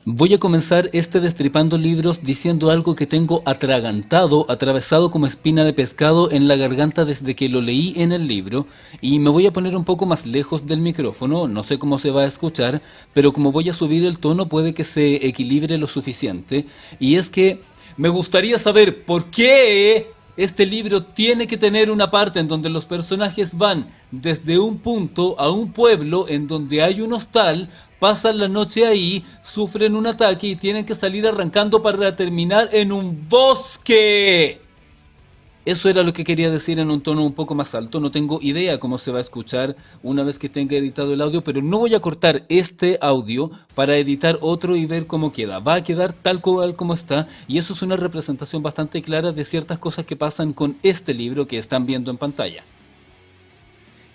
Voy a comenzar este Destripando Libros diciendo algo que tengo atragantado, atravesado como espina de pescado en la garganta desde que lo leí en el libro, y me voy a poner un poco más lejos del micrófono, no sé cómo se va a escuchar, pero como voy a subir el tono puede que se equilibre lo suficiente, y es que me gustaría saber por qué este libro tiene que tener una parte en donde los personajes van desde un punto a un pueblo en donde hay un hostal, pasan la noche ahí, sufren un ataque y tienen que salir arrancando para terminar en un bosque. Eso era lo que quería decir en un tono un poco más alto. No tengo idea cómo se va a escuchar una vez que tenga editado el audio, pero no voy a cortar este audio para editar otro y ver cómo queda. Va a quedar tal cual como está, y eso es una representación bastante clara de ciertas cosas que pasan con este libro que están viendo en pantalla.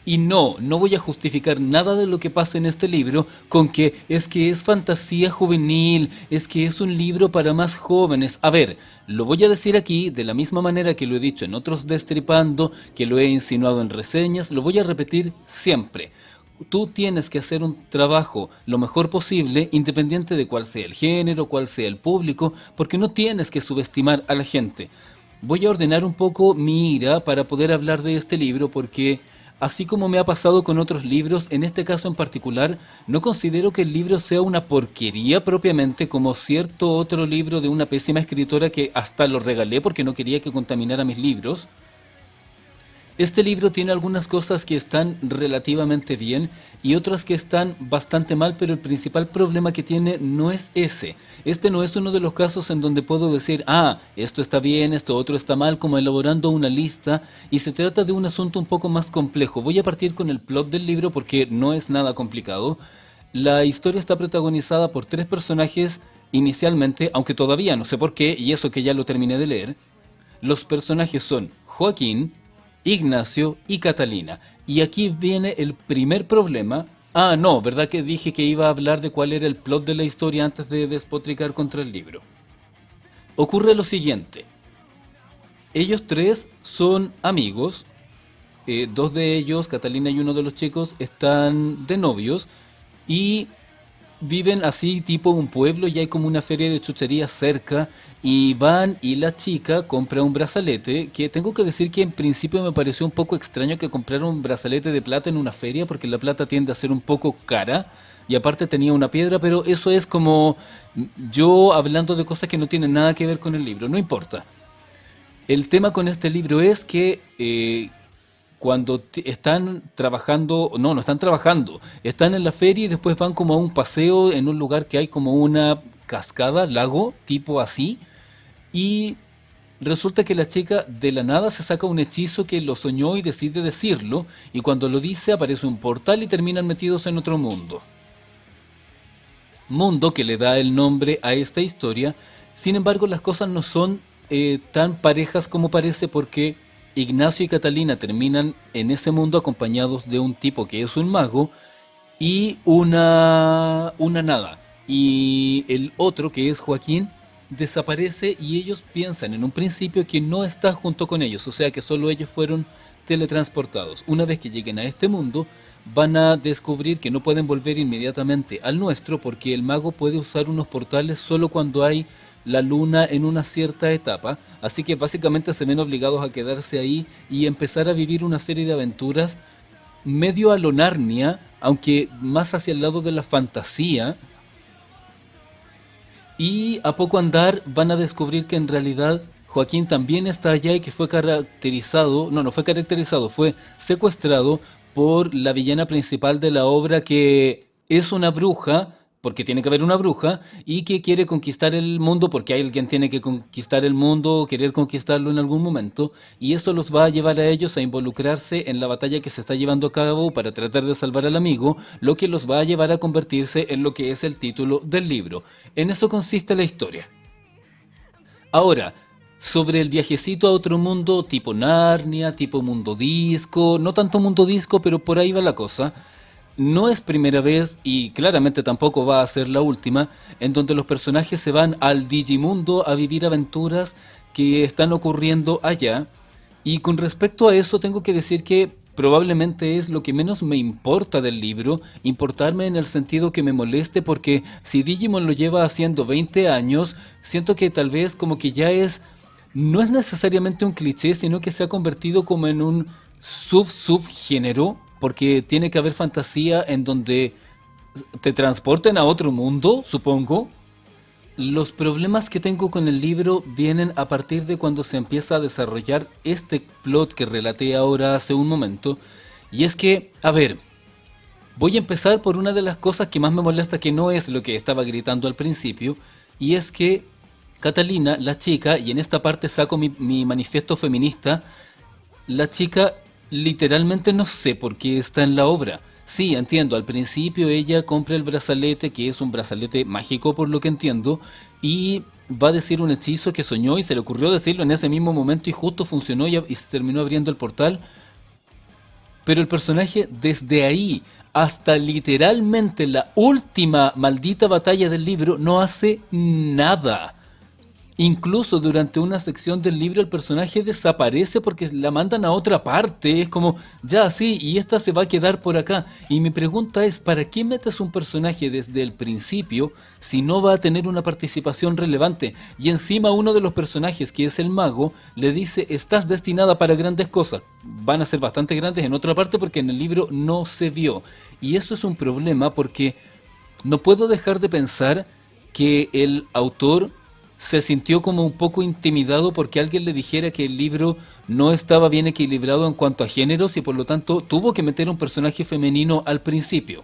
Y no voy a justificar nada de lo que pasa en este libro con que es fantasía juvenil, es que es un libro para más jóvenes. A ver, lo voy a decir aquí de la misma manera que lo he dicho en otros Destripando, que lo he insinuado en reseñas, lo voy a repetir siempre. Tú tienes que hacer un trabajo lo mejor posible, independiente de cuál sea el género, cuál sea el público, porque no tienes que subestimar a la gente. Voy a ordenar un poco mi ira para poder hablar de este libro porque, así como me ha pasado con otros libros, en este caso en particular, no considero que el libro sea una porquería propiamente como cierto otro libro de una pésima escritora que hasta lo regalé porque no quería que contaminara mis libros. Este libro tiene algunas cosas que están relativamente bien y otras que están bastante mal, pero el principal problema que tiene no es ese. Este no es uno de los casos en donde puedo decir, esto está bien, esto otro está mal, como elaborando una lista, y se trata de un asunto un poco más complejo. Voy a partir con el plot del libro porque no es nada complicado. La historia está protagonizada por tres personajes inicialmente, aunque todavía no sé por qué, y eso que ya lo terminé de leer. Los personajes son Joaquín, Ignacio y Catalina. Y aquí viene el primer problema. No, ¿verdad que dije que iba a hablar de cuál era el plot de la historia antes de despotricar contra el libro? Ocurre lo siguiente. Ellos tres son amigos. Dos de ellos, Catalina y uno de los chicos, están de novios. Y viven así tipo un pueblo y hay como una feria de chucherías cerca y van y la chica compra un brazalete que tengo que decir que en principio me pareció un poco extraño que comprara un brazalete de plata en una feria porque la plata tiende a ser un poco cara y aparte tenía una piedra, pero eso es como yo hablando de cosas que no tienen nada que ver con el libro, no importa. El tema con este libro es que cuando están trabajando, no están trabajando, están en la feria y después van como a un paseo en un lugar que hay como una cascada, lago, tipo así, y resulta que la chica de la nada se saca un hechizo que lo soñó y decide decirlo, y cuando lo dice aparece un portal y terminan metidos en otro mundo. Mundo que le da el nombre a esta historia. Sin embargo, las cosas no son tan parejas como parece porque Ignacio y Catalina terminan en ese mundo acompañados de un tipo que es un mago y una nada. Y el otro, que es Joaquín, desaparece y ellos piensan en un principio que no está junto con ellos, o sea que solo ellos fueron teletransportados. Una vez que lleguen a este mundo, van a descubrir que no pueden volver inmediatamente al nuestro porque el mago puede usar unos portales solo cuando hay la luna en una cierta etapa, así que básicamente se ven obligados a quedarse ahí y empezar a vivir una serie de aventuras medio a lo Narnia, aunque más hacia el lado de la fantasía, y a poco andar van a descubrir que en realidad Joaquín también está allá y que fue caracterizado, no fue caracterizado, fue secuestrado por la villana principal de la obra que es una bruja, porque tiene que haber una bruja, y que quiere conquistar el mundo porque alguien tiene que conquistar el mundo, querer conquistarlo en algún momento, y eso los va a llevar a ellos a involucrarse en la batalla que se está llevando a cabo para tratar de salvar al amigo, lo que los va a llevar a convertirse en lo que es el título del libro. En eso consiste la historia. Ahora, sobre el viajecito a otro mundo tipo Narnia, tipo mundo disco, no tanto mundo disco, pero por ahí va la cosa. No es primera vez y claramente tampoco va a ser la última en donde los personajes se van al Digimundo a vivir aventuras que están ocurriendo allá. Y con respecto a eso tengo que decir que probablemente es lo que menos me importa del libro, importarme en el sentido que me moleste, porque si Digimon lo lleva haciendo 20 años, siento que tal vez como que ya no es necesariamente un cliché, sino que se ha convertido como en un subgénero, porque tiene que haber fantasía en donde te transporten a otro mundo, supongo. Los problemas que tengo con el libro vienen a partir de cuando se empieza a desarrollar este plot que relaté ahora hace un momento. Y es que, a ver, voy a empezar por una de las cosas que más me molesta, que no es lo que estaba gritando al principio, y es que Catalina, la chica, y en esta parte saco mi manifiesto feminista, la chica literalmente no sé por qué está en la obra. Sí, entiendo, al principio ella compra el brazalete, que es un brazalete mágico por lo que entiendo, y va a decir un hechizo que soñó y se le ocurrió decirlo en ese mismo momento y justo funcionó y se terminó abriendo el portal. Pero el personaje desde ahí hasta literalmente la última maldita batalla del libro no hace nada. Incluso durante una sección del libro el personaje desaparece porque la mandan a otra parte. Es como, ya sí, y esta se va a quedar por acá. Y mi pregunta es, ¿para qué metes un personaje desde el principio si no va a tener una participación relevante? Y encima uno de los personajes, que es el mago, le dice, estás destinada para grandes cosas. Van a ser bastante grandes en otra parte porque en el libro no se vio. Y eso es un problema porque no puedo dejar de pensar que el autor se sintió como un poco intimidado porque alguien le dijera que el libro no estaba bien equilibrado en cuanto a géneros y por lo tanto tuvo que meter un personaje femenino al principio.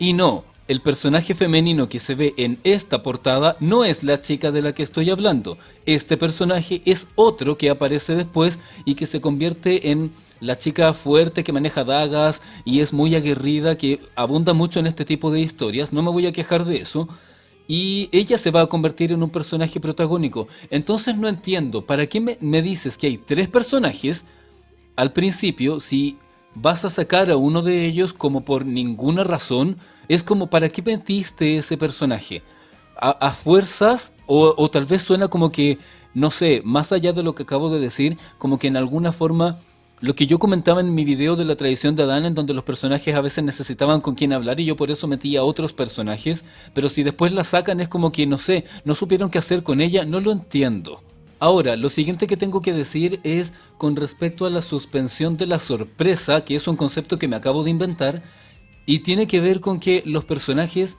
Y no, el personaje femenino que se ve en esta portada no es la chica de la que estoy hablando. Este personaje es otro que aparece después y que se convierte en la chica fuerte que maneja dagas y es muy aguerrida, que abunda mucho en este tipo de historias. No me voy a quejar de eso. Y ella se va a convertir en un personaje protagónico. Entonces no entiendo, ¿para qué me dices que hay tres personajes al principio si vas a sacar a uno de ellos como por ninguna razón? Es como, ¿para qué metiste ese personaje? ¿A fuerzas? O tal vez suena como que, no sé, más allá de lo que acabo de decir, como que en alguna forma lo que yo comentaba en mi video de la tradición de Adán, en donde los personajes a veces necesitaban con quién hablar y yo por eso metí a otros personajes, pero si después la sacan es como que, no sé, no supieron qué hacer con ella, no lo entiendo. Ahora, lo siguiente que tengo que decir es con respecto a la suspensión de la sorpresa, que es un concepto que me acabo de inventar, y tiene que ver con que los personajes,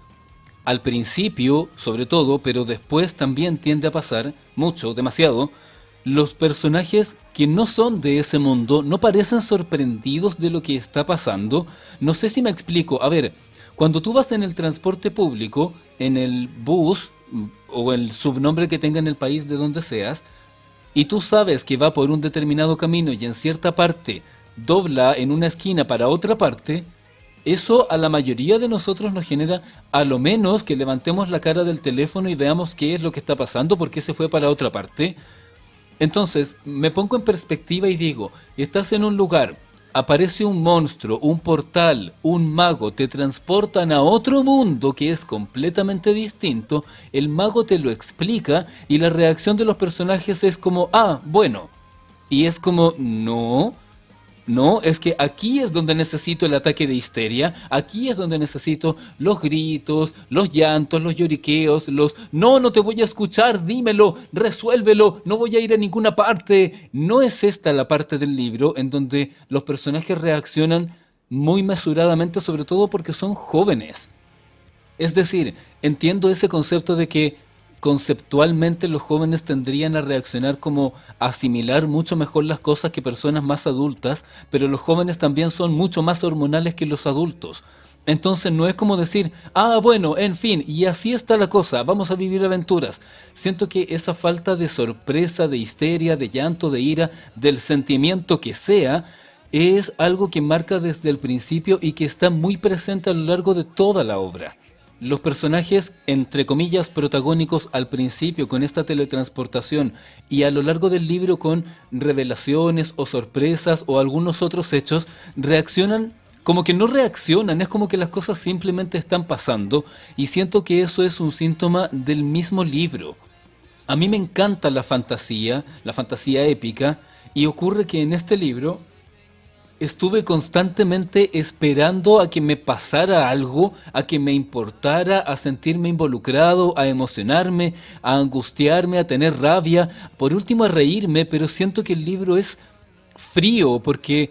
al principio sobre todo, pero después también tiende a pasar, mucho, demasiado, los personajes que no son de ese mundo no parecen sorprendidos de lo que está pasando. No sé si me explico. A ver, cuando tú vas en el transporte público, en el bus o el subnombre que tenga en el país de donde seas, y tú sabes que va por un determinado camino y en cierta parte dobla en una esquina para otra parte, eso a la mayoría de nosotros nos genera a lo menos que levantemos la cara del teléfono y veamos qué es lo que está pasando, por qué se fue para otra parte. Entonces, me pongo en perspectiva y digo, estás en un lugar, aparece un monstruo, un portal, un mago, te transportan a otro mundo que es completamente distinto, el mago te lo explica y la reacción de los personajes es como, ah, bueno, y es como, no, no, es que aquí es donde necesito el ataque de histeria, aquí es donde necesito los gritos, los llantos, los lloriqueos, los no, no te voy a escuchar, dímelo, resuélvelo, no voy a ir a ninguna parte. No es esta la parte del libro en donde los personajes reaccionan muy mesuradamente, sobre todo porque son jóvenes. Es decir, entiendo ese concepto de que conceptualmente los jóvenes tendrían a reaccionar como asimilar mucho mejor las cosas que personas más adultas, pero los jóvenes también son mucho más hormonales que los adultos. Entonces no es como decir, ah, bueno, en fin, y así está la cosa, vamos a vivir aventuras. Siento que esa falta de sorpresa, de histeria, de llanto, de ira, del sentimiento que sea, es algo que marca desde el principio y que está muy presente a lo largo de toda la obra. Los personajes, entre comillas, protagónicos al principio con esta teletransportación y a lo largo del libro con revelaciones o sorpresas o algunos otros hechos, reaccionan como que no reaccionan, es como que las cosas simplemente están pasando y siento que eso es un síntoma del mismo libro. A mí me encanta la fantasía épica y ocurre que en este libro Estuve constantemente esperando a que me pasara algo, a que me importara, a sentirme involucrado, a emocionarme, a angustiarme, a tener rabia, por último a reírme, pero siento que el libro es frío porque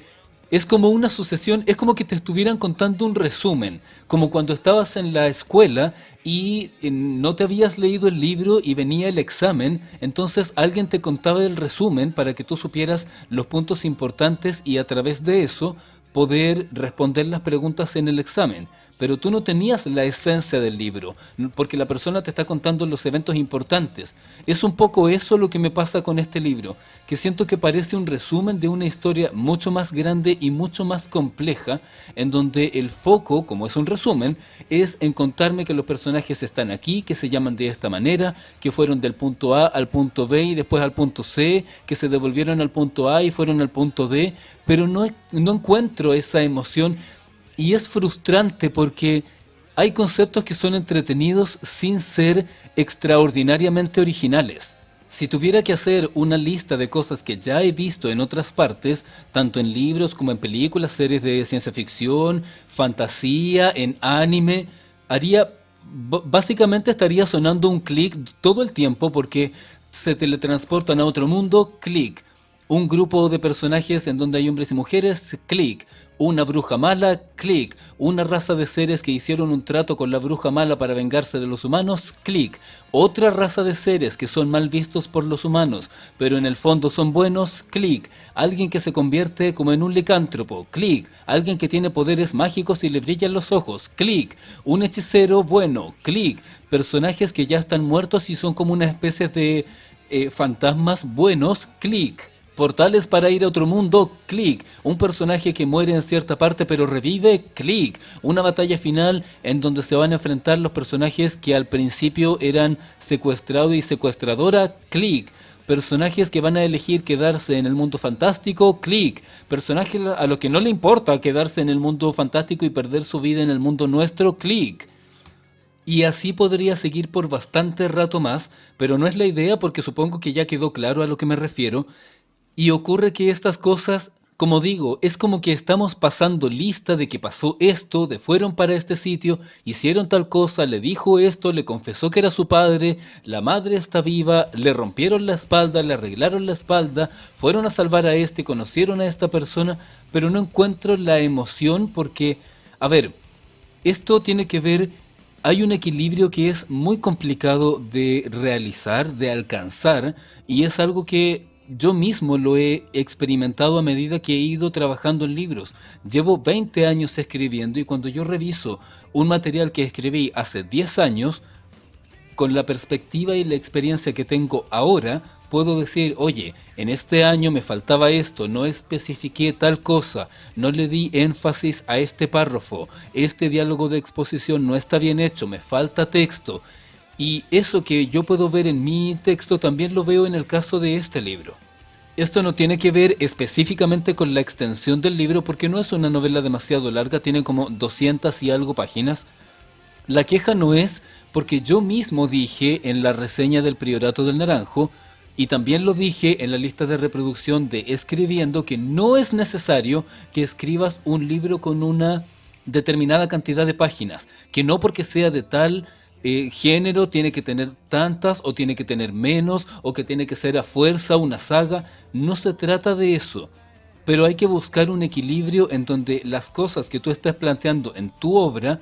es como una sucesión, es como que te estuvieran contando un resumen, como cuando estabas en la escuela y no te habías leído el libro y venía el examen, entonces alguien te contaba el resumen para que tú supieras los puntos importantes y a través de eso poder responder las preguntas en el examen. Pero tú no tenías la esencia del libro, porque la persona te está contando los eventos importantes. Es un poco eso lo que me pasa con este libro, que siento que parece un resumen de una historia mucho más grande y mucho más compleja, en donde el foco, como es un resumen, es en contarme que los personajes están aquí, que se llaman de esta manera, que fueron del punto A al punto B y después al punto C, que se devolvieron al punto A y fueron al punto D, pero no encuentro esa emoción y es frustrante porque hay conceptos que son entretenidos sin ser extraordinariamente originales. Si tuviera que hacer una lista de cosas que ya he visto en otras partes, tanto en libros como en películas, series de ciencia ficción, fantasía, en anime, haría, básicamente estaría sonando un clic todo el tiempo porque se teletransportan a otro mundo, clic. Un grupo de personajes en donde hay hombres y mujeres, clic. Una bruja mala, clic. Una raza de seres que hicieron un trato con la bruja mala para vengarse de los humanos, clic. Otra raza de seres que son mal vistos por los humanos, pero en el fondo son buenos, clic. Alguien que se convierte como en un licántropo, clic. Alguien que tiene poderes mágicos y le brillan los ojos, clic. Un hechicero bueno, clic. Personajes que ya están muertos y son como una especie de fantasmas buenos, clic. Portales para ir a otro mundo, clic. Un personaje que muere en cierta parte pero revive, clic. Una batalla final en donde se van a enfrentar los personajes que al principio eran secuestrado y secuestradora, clic. Personajes que van a elegir quedarse en el mundo fantástico, clic. Personajes a los que no le importa quedarse en el mundo fantástico y perder su vida en el mundo nuestro, clic. Y así podría seguir por bastante rato más, pero no es la idea porque supongo que ya quedó claro a lo que me refiero. Y ocurre que estas cosas, como digo, es como que estamos pasando lista de que pasó esto, de fueron para este sitio, hicieron tal cosa, le dijo esto, le confesó que era su padre, la madre está viva, le rompieron la espalda, le arreglaron la espalda, fueron a salvar a este, conocieron a esta persona, pero no encuentro la emoción porque, a ver, esto tiene que ver, hay un equilibrio que es muy complicado de realizar, de alcanzar, y es algo que yo mismo lo he experimentado a medida que he ido trabajando en libros. Llevo 20 años escribiendo y cuando yo reviso un material que escribí hace 10 años, con la perspectiva y la experiencia que tengo ahora, puedo decir, oye, en este año me faltaba esto, no especifiqué tal cosa, no le di énfasis a este párrafo, este diálogo de exposición no está bien hecho, me falta texto. Y eso que yo puedo ver en mi texto también lo veo en el caso de este libro. Esto no tiene que ver específicamente con la extensión del libro porque no es una novela demasiado larga, tiene como 200 y algo páginas. La queja no es porque yo mismo dije en la reseña del Priorato del Naranjo, y también lo dije en la lista de reproducción de Escribiendo, que no es necesario que escribas un libro con una determinada cantidad de páginas, que no porque sea de tal género tiene que tener tantas o tiene que tener menos o que tiene que ser a fuerza una saga, no se trata de eso. Pero hay que buscar un equilibrio en donde las cosas que tú estás planteando en tu obra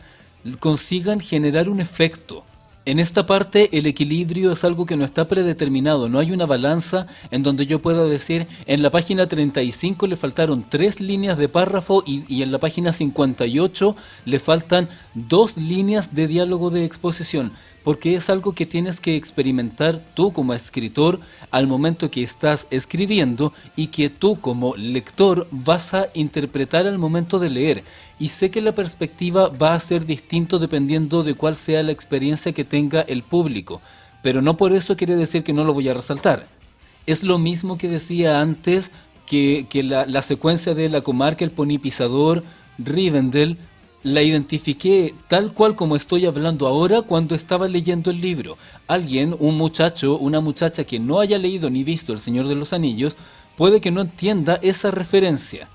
consigan generar un efecto. En esta parte el equilibrio es algo que no está predeterminado, no hay una balanza en donde yo pueda decir en la página 35 le faltaron 3 líneas de párrafo y en la página 58 le faltan 2 líneas de diálogo de exposición, porque es algo que tienes que experimentar tú como escritor al momento que estás escribiendo y que tú como lector vas a interpretar al momento de leer. Y sé que la perspectiva va a ser distinto dependiendo de cuál sea la experiencia que tenga el público, pero no por eso quiere decir que no lo voy a resaltar. Es lo mismo que decía antes que la secuencia de la comarca, el Pony Pisador, Rivendell, la identifiqué tal cual como estoy hablando ahora cuando estaba leyendo el libro. Alguien, un muchacho, una muchacha que no haya leído ni visto El Señor de los Anillos, puede que no entienda esa referencia.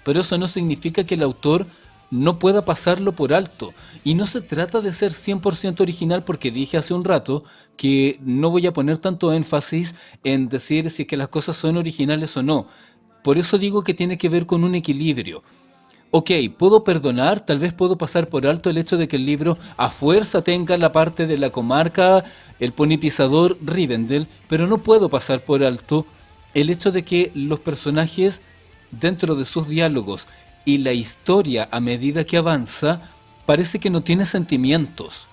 pero eso no significa que el autor no pueda pasarlo por alto. Y no se trata de ser 100% original, porque dije hace un rato que no voy a poner tanto énfasis en decir si es que las cosas son originales o no. Por eso digo que tiene que ver con un equilibrio. Ok, puedo perdonar, tal vez puedo pasar por alto el hecho de que el libro a fuerza tenga la parte de la comarca, el ponipisador Rivendell, pero no puedo pasar por alto el hecho de que los personajes, dentro de sus diálogos y la historia a medida que avanza, parece que no tiene sentimientos.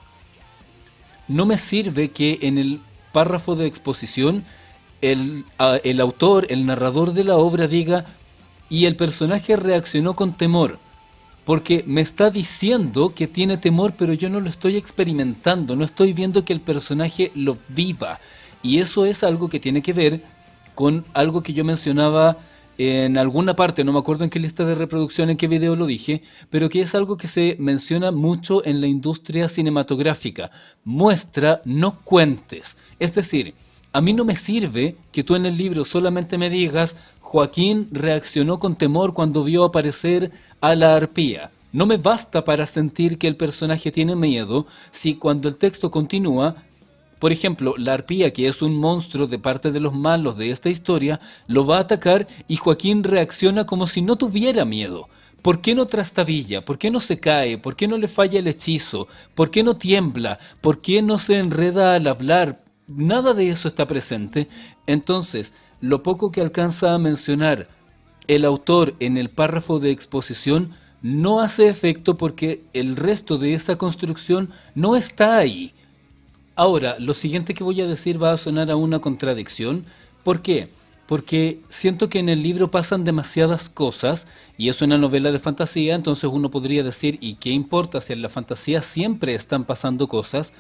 No me sirve que en el párrafo de exposición el autor, el narrador de la obra diga: y el personaje reaccionó con temor, porque me está diciendo que tiene temor, pero yo no lo estoy experimentando, no estoy viendo que el personaje lo viva. Y eso es algo que tiene que ver con algo que yo mencionaba en alguna parte, no me acuerdo en qué lista de reproducción, en qué video lo dije, pero que es algo que se menciona mucho en la industria cinematográfica: muestra, no cuentes. Es decir, a mí no me sirve que tú en el libro solamente me digas: Joaquín reaccionó con temor cuando vio aparecer a la arpía. No me basta para sentir que el personaje tiene miedo si cuando el texto continúa, por ejemplo, la arpía, que es un monstruo de parte de los malos de esta historia, lo va a atacar y Joaquín reacciona como si no tuviera miedo. ¿Por qué no trastabilla? ¿Por qué no se cae? ¿Por qué no le falla el hechizo? ¿Por qué no tiembla? ¿Por qué no se enreda al hablar? Nada de eso está presente. Entonces, lo poco que alcanza a mencionar el autor en el párrafo de exposición no hace efecto, porque el resto de esa construcción no está ahí. Ahora, lo siguiente que voy a decir va a sonar a una contradicción. ¿Por qué? Porque siento que en el libro pasan demasiadas cosas y es una novela de fantasía, entonces uno podría decir: ¿y qué importa si en la fantasía siempre están pasando cosas?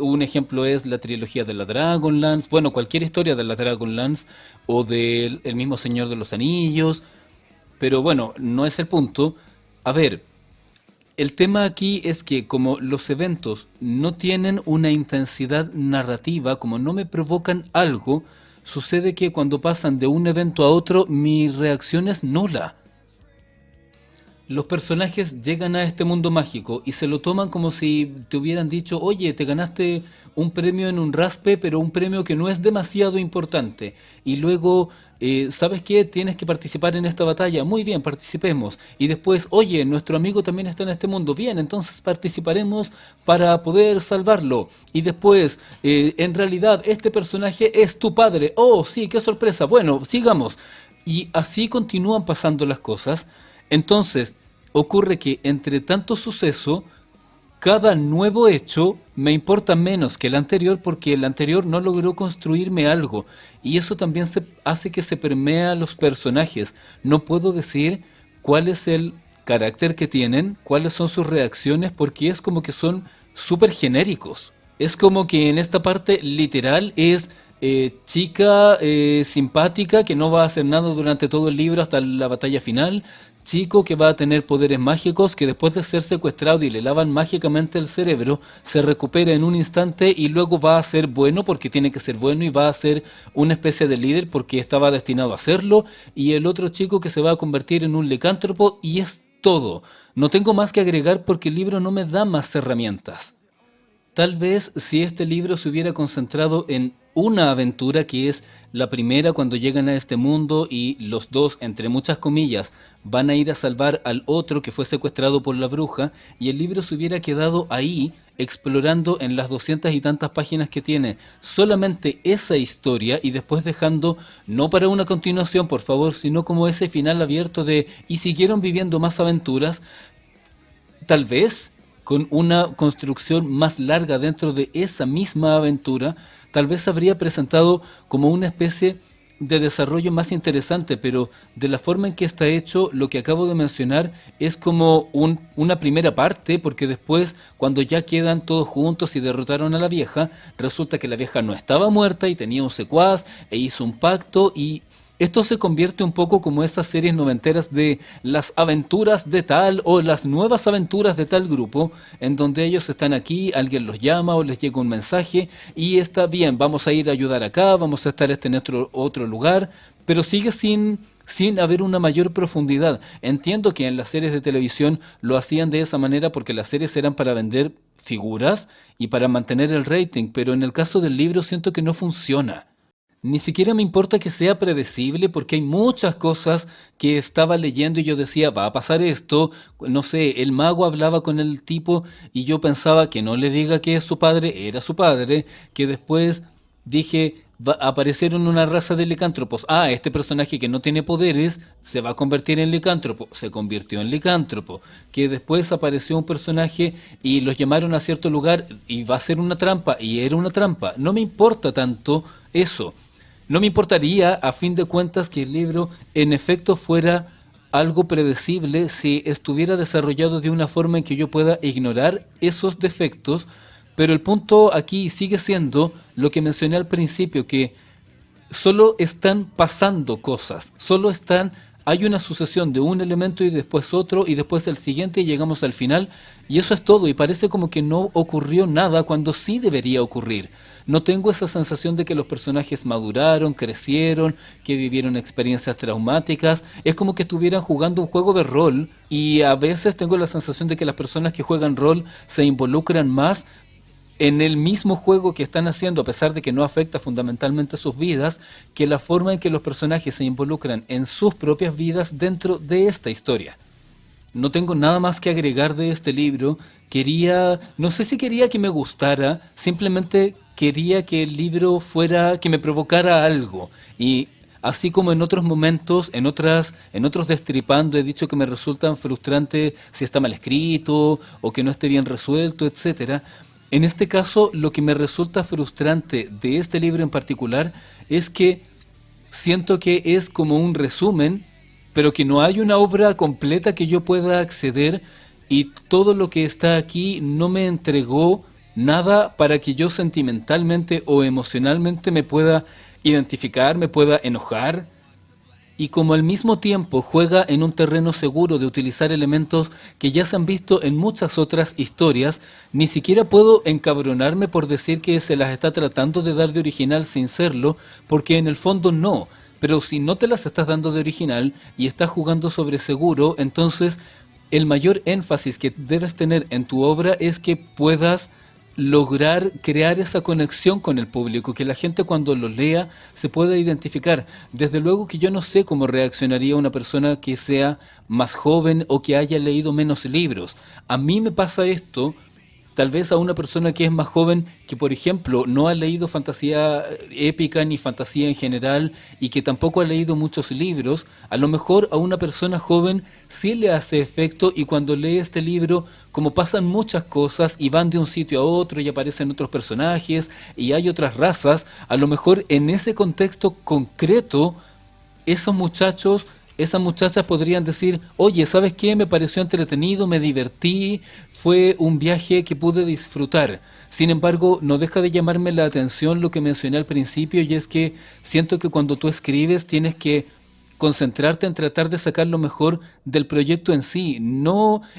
Un ejemplo es la trilogía de la Dragonlance, bueno, cualquier historia de la Dragonlance o del el mismo Señor de los Anillos, pero bueno, no es el punto. A ver, el tema aquí es que como los eventos no tienen una intensidad narrativa, como no me provocan algo, sucede que cuando pasan de un evento a otro mi reacción es nula. Los personajes llegan a este mundo mágico y se lo toman como si te hubieran dicho: oye, te ganaste un premio en un raspe, pero un premio que no es demasiado importante. Y luego, ¿sabes qué? Tienes que participar en esta batalla. Muy bien, participemos. Y después: oye, nuestro amigo también está en este mundo. Bien, entonces participaremos para poder salvarlo. Y después, en realidad, este personaje es tu padre. Oh, sí, qué sorpresa. Bueno, sigamos. Y así continúan pasando las cosas. Entonces, ocurre que entre tanto suceso, cada nuevo hecho me importa menos que el anterior, porque el anterior no logró construirme algo. Y eso también hace que se permea a los personajes. No puedo decir cuál es el carácter que tienen, cuáles son sus reacciones, porque es como que son súper genéricos. Es como que en esta parte literal es chica simpática que no va a hacer nada durante todo el libro hasta la batalla final, chico que va a tener poderes mágicos, que después de ser secuestrado y le lavan mágicamente el cerebro, se recupera en un instante y luego va a ser bueno porque tiene que ser bueno y va a ser una especie de líder porque estaba destinado a hacerlo, y el otro chico que se va a convertir en un licántropo, y es todo. No tengo más que agregar porque el libro no me da más herramientas. Tal vez si este libro se hubiera concentrado en una aventura, que es la primera cuando llegan a este mundo y los dos, entre muchas comillas, van a ir a salvar al otro que fue secuestrado por la bruja, y el libro se hubiera quedado ahí, explorando en las 200 y tantas páginas que tiene solamente esa historia, y después dejando, no para una continuación por favor, sino como ese final abierto de ¿y siguieron viviendo más aventuras? Tal vez con una construcción más larga dentro de esa misma aventura, tal vez habría presentado como una especie de desarrollo más interesante, pero de la forma en que está hecho, lo que acabo de mencionar es como una primera parte, porque después, cuando ya quedan todos juntos y derrotaron a la vieja, resulta que la vieja no estaba muerta y tenía un secuaz e hizo un pacto, y esto se convierte un poco como esas series noventeras de las aventuras de tal o las nuevas aventuras de tal grupo, en donde ellos están aquí, alguien los llama o les llega un mensaje y está bien, vamos a ir a ayudar acá, vamos a estar en otro lugar, pero sigue sin haber una mayor profundidad. Entiendo que en las series de televisión lo hacían de esa manera porque las series eran para vender figuras y para mantener el rating, pero en el caso del libro siento que no funciona. Ni siquiera me importa que sea predecible porque hay muchas cosas que estaba leyendo y yo decía, va a pasar esto, no sé, el mago hablaba con el tipo y yo pensaba que no le diga que es su padre, era su padre, que después dije, aparecieron una raza de licántropos. Ah, este personaje que no tiene poderes se va a convertir en licántropo, se convirtió en licántropo, que después apareció un personaje y los llamaron a cierto lugar y va a ser una trampa y era una trampa. No me importa tanto eso. No me importaría, a fin de cuentas, que el libro en efecto fuera algo predecible si estuviera desarrollado de una forma en que yo pueda ignorar esos defectos, pero el punto aquí sigue siendo lo que mencioné al principio, que solo están pasando cosas, hay una sucesión de un elemento y después otro y después el siguiente y llegamos al final y eso es todo y parece como que no ocurrió nada cuando sí debería ocurrir. No tengo esa sensación de que los personajes maduraron, crecieron, que vivieron experiencias traumáticas. Es como que estuvieran jugando un juego de rol y a veces tengo la sensación de que las personas que juegan rol se involucran más en el mismo juego que están haciendo, a pesar de que no afecta fundamentalmente sus vidas, que la forma en que los personajes se involucran en sus propias vidas dentro de esta historia. No tengo nada más que agregar de este libro. No sé si quería que me gustara, simplemente quería que el libro fuera, que me provocara algo. Y así como en otros momentos, en otros destripando he dicho que me resultan frustrantes si está mal escrito o que no esté bien resuelto, etcétera. En este caso, lo que me resulta frustrante de este libro en particular es que siento que es como un resumen, pero que no hay una obra completa que yo pueda acceder y todo lo que está aquí no me entregó nada para que yo sentimentalmente o emocionalmente me pueda identificar, me pueda enojar, y como al mismo tiempo juega en un terreno seguro de utilizar elementos que ya se han visto en muchas otras historias, ni siquiera puedo encabronarme por decir que se las está tratando de dar de original sin serlo, porque en el fondo no. Pero si no te las estás dando de original y estás jugando sobre seguro, entonces el mayor énfasis que debes tener en tu obra es que puedas lograr crear esa conexión con el público, que la gente cuando lo lea se pueda identificar. Desde luego que yo no sé cómo reaccionaría una persona que sea más joven o que haya leído menos libros. A mí me pasa esto. Tal vez a una persona que es más joven, que por ejemplo no ha leído fantasía épica ni fantasía en general y que tampoco ha leído muchos libros, a lo mejor a una persona joven sí le hace efecto y cuando lee este libro, como pasan muchas cosas y van de un sitio a otro y aparecen otros personajes y hay otras razas, a lo mejor en ese contexto concreto esos muchachos, esas muchachas podrían decir, oye, ¿sabes qué? Me pareció entretenido, me divertí, fue un viaje que pude disfrutar. Sin embargo, no deja de llamarme la atención lo que mencioné al principio y es que siento que cuando tú escribes tienes que concentrarte en tratar de sacar lo mejor del proyecto en sí,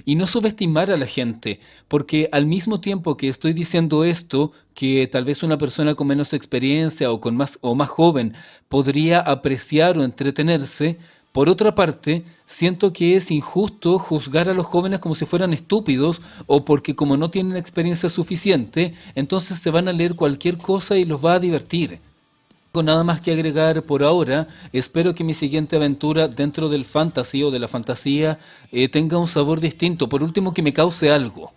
y no subestimar a la gente, porque al mismo tiempo que estoy diciendo esto, que tal vez una persona con menos experiencia o con más o más joven podría apreciar o entretenerse, por otra parte, siento que es injusto juzgar a los jóvenes como si fueran estúpidos o porque como no tienen experiencia suficiente, entonces se van a leer cualquier cosa y los va a divertir. No tengo nada más que agregar por ahora. Espero que mi siguiente aventura dentro del fantasy o de la fantasía tenga un sabor distinto. Por último, que me cause algo.